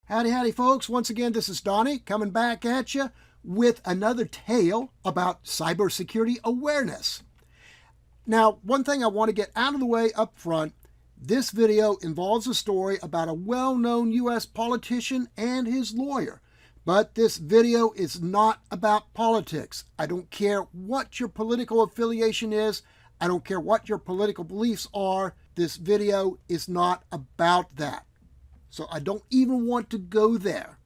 Howdy, howdy, folks. Once again, this is Donnie coming back at you with another tale about cybersecurity awareness. Now, one thing I want to get out of the way up front, this video involves a story about a well-known U.S. politician and his lawyer. But this video is not about politics. I don't care what your political affiliation is. I don't care what your political beliefs are. This video is not about that. So I don't even want to go there.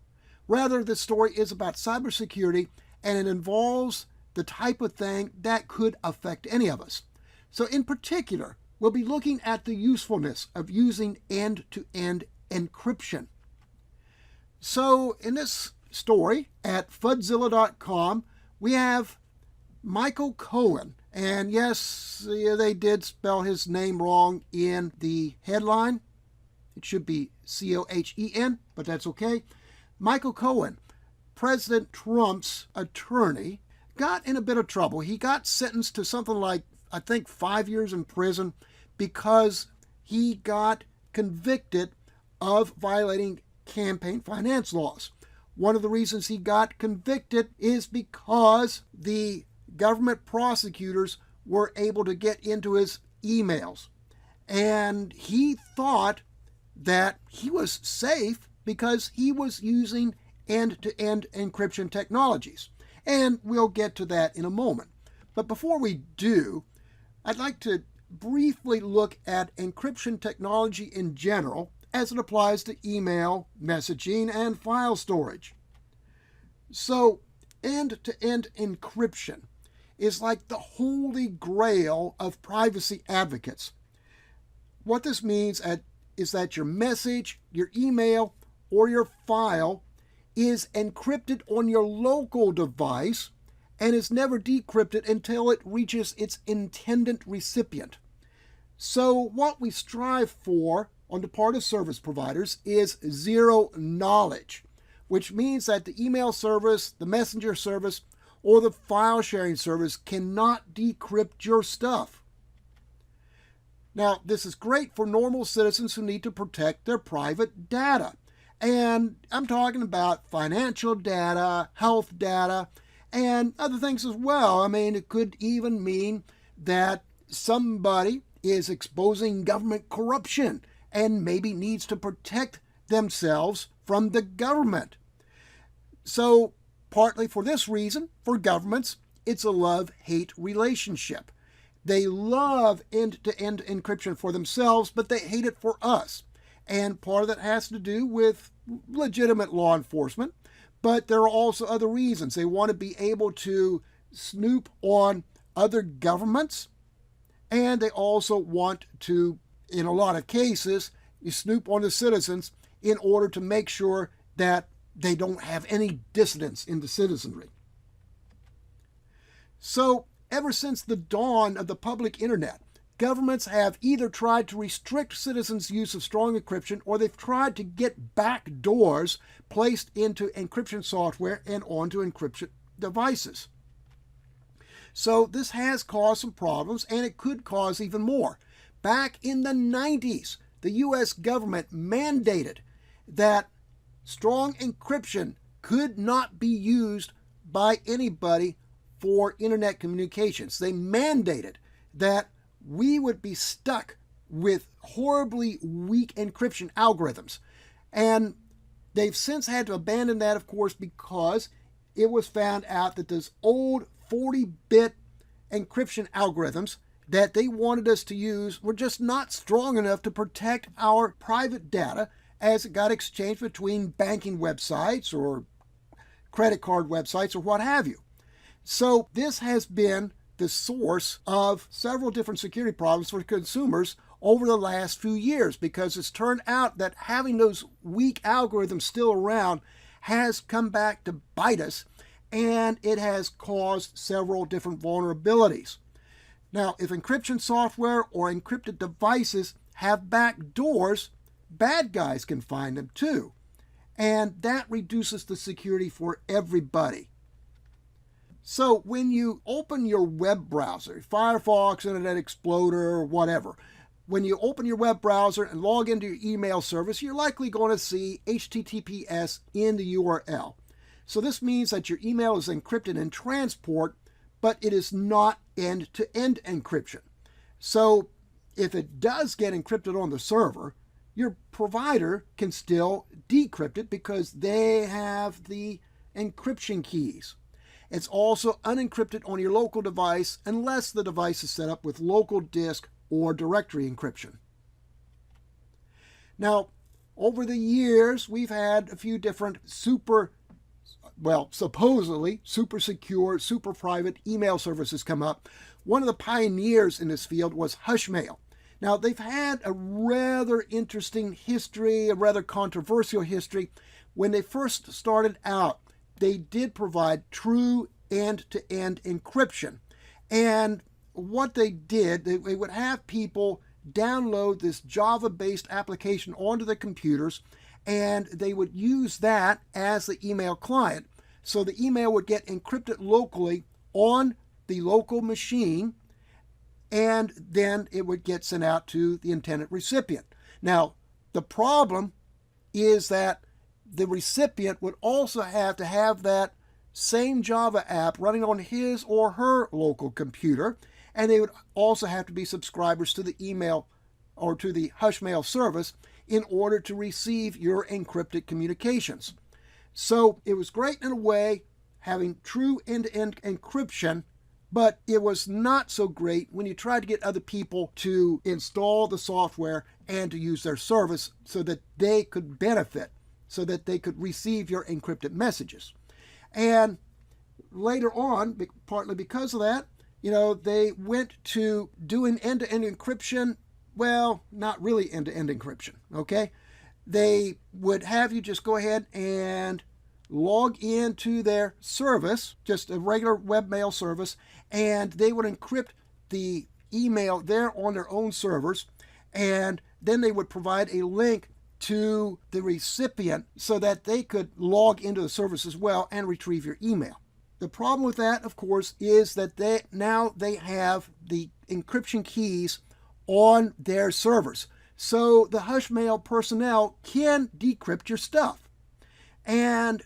Rather, the story is about cybersecurity, and it involves the type of thing that could affect any of us. So in particular, we'll be looking at the usefulness of using end-to-end encryption. So in this story at fudzilla.com, we have Michael Cohen. And yes, they did spell his name wrong in the headline. It should be Cohen, but that's okay. Michael Cohen, President Trump's attorney, got in a bit of trouble. He got sentenced to something like, I think, 5 years in prison because he got convicted of violating campaign finance laws. One of the reasons he got convicted is because the government prosecutors were able to get into his emails. And he thought that he was safe because he was using end-to-end encryption technologies. And we'll get to that in a moment. But before we do, I'd like to briefly look at encryption technology in general as it applies to email, messaging, and file storage. So, end-to-end encryption is like the holy grail of privacy advocates. What this means is that your message, your email, or your file is encrypted on your local device and is never decrypted until it reaches its intended recipient. So what we strive for on the part of service providers is zero knowledge, which means that the email service, the messenger service, or the file sharing service cannot decrypt your stuff. Now, this is great for normal citizens who need to protect their private data. And I'm talking about financial data, health data, and other things as well. I mean, it could even mean that somebody is exposing government corruption and maybe needs to protect themselves from the government. So, partly for this reason, for governments, it's a love-hate relationship. They love end-to-end encryption for themselves, but they hate it for us. And part of that has to do with legitimate law enforcement, but there are also other reasons. They want to be able to snoop on other governments, and they also want to, in a lot of cases, snoop on the citizens in order to make sure that they don't have any dissidents in the citizenry. So, ever since the dawn of the public internet, governments have either tried to restrict citizens' use of strong encryption, or they've tried to get back doors placed into encryption software and onto encryption devices. So this has caused some problems, and it could cause even more. Back in the 90s, the U.S. government mandated that strong encryption could not be used by anybody for internet communications. They mandated that we would be stuck with horribly weak encryption algorithms. And they've since had to abandon that, of course, because it was found out that those old 40-bit encryption algorithms that they wanted us to use were just not strong enough to protect our private data as it got exchanged between banking websites or credit card websites or what have you. So this has been the source of several different security problems for consumers over the last few years, because it's turned out that having those weak algorithms still around has come back to bite us, and it has caused several different vulnerabilities. Now, if encryption software or encrypted devices have back doors, bad guys can find them too, and that reduces the security for everybody. So when you open your web browser, Firefox, Internet Explorer, or whatever, when you open your web browser and log into your email service, you're likely going to see HTTPS in the URL. So this means that your email is encrypted in transport, but it is not end-to-end encryption. So if it does get encrypted on the server, your provider can still decrypt it because they have the encryption keys. It's also unencrypted on your local device unless the device is set up with local disk or directory encryption. Now, over the years, we've had a few different supposedly super secure, super private email services come up. One of the pioneers in this field was Hushmail. Now, they've had a rather interesting history, a rather controversial history. When they first started out, they did provide true end-to-end encryption. And what they did, they would have people download this Java-based application onto their computers, and they would use that as the email client. So the email would get encrypted locally on the local machine, and then it would get sent out to the intended recipient. Now, the problem is that the recipient would also have to have that same Java app running on his or her local computer, and they would also have to be subscribers to the email or to the Hushmail service in order to receive your encrypted communications. So it was great in a way, having true end-to-end encryption, but it was not so great when you tried to get other people to install the software and to use their service so that they could benefit, so that they could receive your encrypted messages. And later on, partly because of that, they went to doing end-to-end encryption. Well, not really end-to-end encryption, okay? They would have you just go ahead and log into their service, just a regular webmail service, and they would encrypt the email there on their own servers, and then they would provide a link to the recipient so that they could log into the service as well and retrieve your email. The problem with that, of course, is that they have the encryption keys on their servers. So the Hushmail personnel can decrypt your stuff. And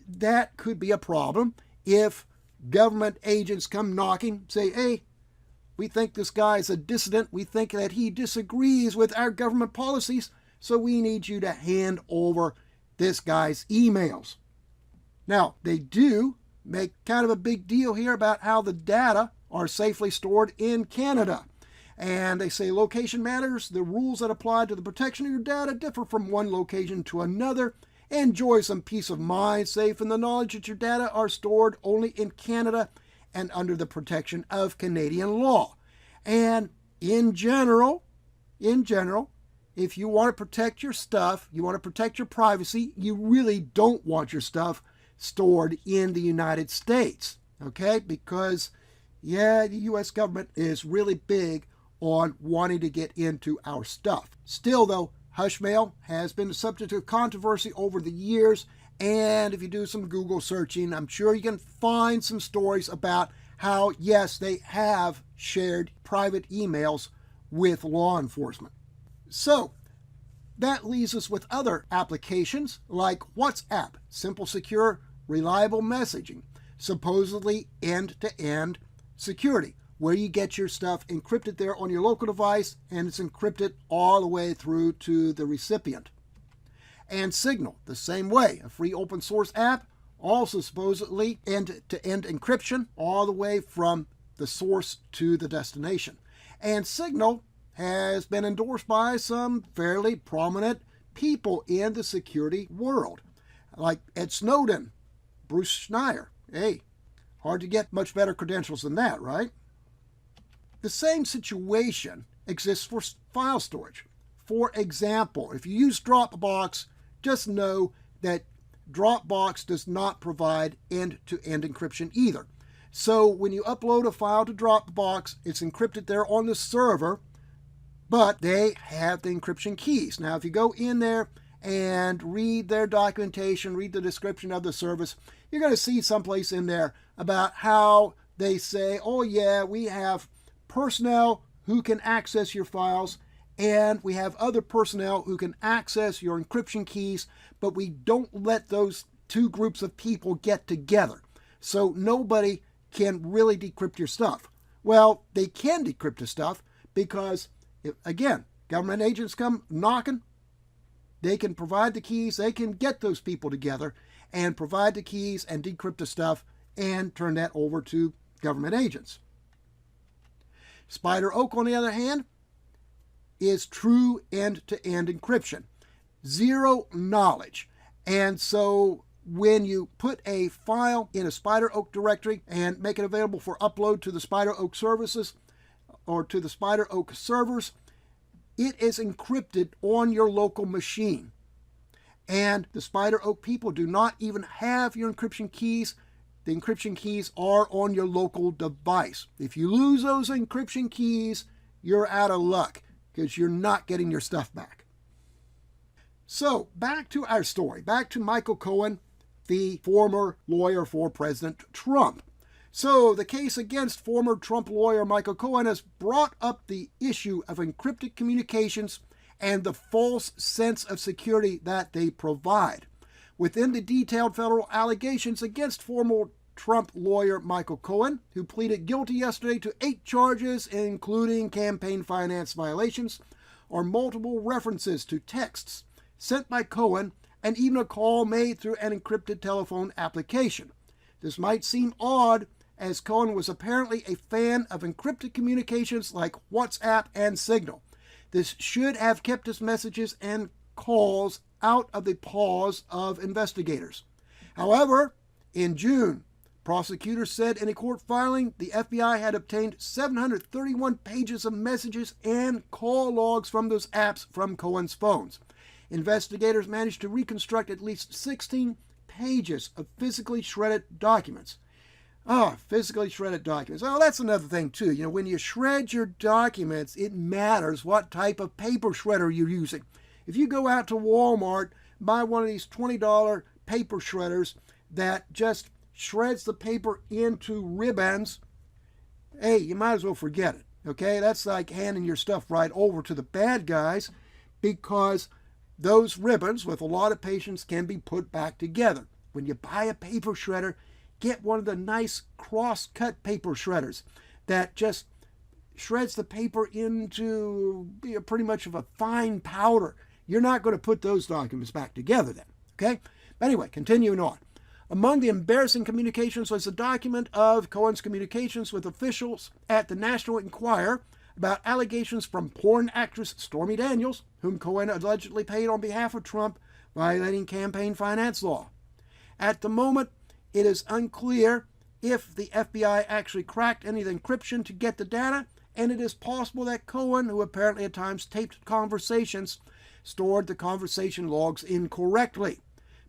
that could be a problem if government agents come knocking, say, hey, we think this guy is a dissident. We think that he disagrees with our government policies, so we need you to hand over this guy's emails. Now, they do make kind of a big deal here about how the data are safely stored in Canada. And they say location matters. The rules that apply to the protection of your data differ from one location to another. Enjoy some peace of mind, safe in the knowledge that your data are stored only in Canada and under the protection of Canadian law. And in general, if you want to protect your stuff, you want to protect your privacy, you really don't want your stuff stored in the United States, okay? Because, the U.S. government is really big on wanting to get into our stuff. Still, though, Hushmail has been the subject of controversy over the years, and if you do some Google searching, I'm sure you can find some stories about how, yes, they have shared private emails with law enforcement. So, that leaves us with other applications like WhatsApp, simple, secure, reliable messaging, supposedly end-to-end security, where you get your stuff encrypted there on your local device and it's encrypted all the way through to the recipient. And Signal, the same way, a free open source app, also supposedly end-to-end encryption all the way from the source to the destination. And Signal has been endorsed by some fairly prominent people in the security world, like Ed Snowden, Bruce Schneier. Hey, hard to get much better credentials than that, right? The same situation exists for file storage. For example, if you use Dropbox, just know that Dropbox does not provide end-to-end encryption either. So when you upload a file to Dropbox, it's encrypted there on the server, but they have the encryption keys. Now, if you go in there and read their documentation, read the description of the service, you're going to see someplace in there about how they say, oh yeah, we have personnel who can access your files, and we have other personnel who can access your encryption keys, but we don't let those two groups of people get together. So nobody can really decrypt your stuff. Well, they can decrypt the stuff because, again, government agents come knocking. They can provide the keys. They can get those people together and provide the keys and decrypt the stuff and turn that over to government agents. Spider Oak, on the other hand, is true end-to-end encryption. Zero knowledge. And so when you put a file in a Spider Oak directory and make it available for upload to the Spider Oak services or to the Spider Oak servers, it is encrypted on your local machine. And the Spider Oak people do not even have your encryption keys. The encryption keys are on your local device. If you lose those encryption keys, you're out of luck because you're not getting your stuff back. So back to our story, back to Michael Cohen, the former lawyer for President Trump. So the case against former Trump lawyer Michael Cohen has brought up the issue of encrypted communications and the false sense of security that they provide. Within the detailed federal allegations against former Trump lawyer Michael Cohen, who pleaded guilty yesterday to 8 charges, including campaign finance violations, are multiple references to texts sent by Cohen and even a call made through an encrypted telephone application. This might seem odd, as Cohen was apparently a fan of encrypted communications like WhatsApp and Signal. This should have kept his messages and calls out of the paws of investigators. However, in June, prosecutors said in a court filing the FBI had obtained 731 pages of messages and call logs from those apps from Cohen's phones. Investigators managed to reconstruct at least 16 pages of physically shredded documents. Physically shredded documents. Oh, that's another thing too. You know, when you shred your documents, it matters what type of paper shredder you're using. If you go out to Walmart, buy one of these $20 paper shredders that just shreds the paper into ribbons, hey, you might as well forget it. Okay, that's like handing your stuff right over to the bad guys, because those ribbons, with a lot of patience, can be put back together. When you buy a paper shredder, get one of the nice cross-cut paper shredders that just shreds the paper into pretty much of a fine powder. You're not going to put those documents back together then, okay? But anyway, continuing on. Among the embarrassing communications was a document of Cohen's communications with officials at the National Enquirer about allegations from porn actress Stormy Daniels, whom Cohen allegedly paid on behalf of Trump, violating campaign finance law. At the moment, it is unclear if the FBI actually cracked any of the encryption to get the data, and it is possible that Cohen, who apparently at times taped conversations, stored the conversation logs incorrectly.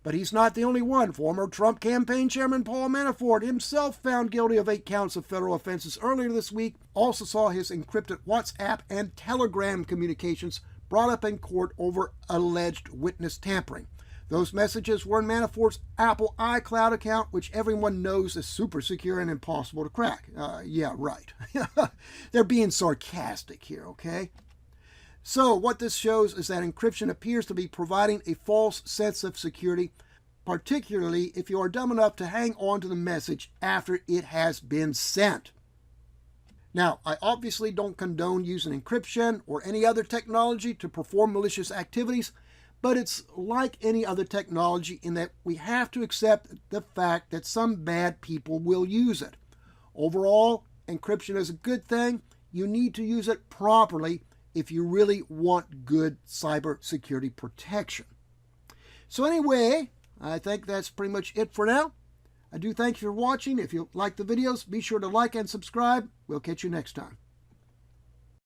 But he's not the only one. Former Trump campaign chairman Paul Manafort, himself found guilty of 8 counts of federal offenses earlier this week, also saw his encrypted WhatsApp and Telegram communications brought up in court over alleged witness tampering. Those messages were in Manafort's Apple iCloud account, which everyone knows is super secure and impossible to crack. Yeah, right. They're being sarcastic here, okay? So what this shows is that encryption appears to be providing a false sense of security, particularly if you are dumb enough to hang on to the message after it has been sent. Now, I obviously don't condone using encryption or any other technology to perform malicious activities, but it's like any other technology in that we have to accept the fact that some bad people will use it. Overall, encryption is a good thing. You need to use it properly if you really want good cybersecurity protection. So anyway, I think that's pretty much it for now. I do thank you for watching. If you like the videos, be sure to like and subscribe. We'll catch you next time.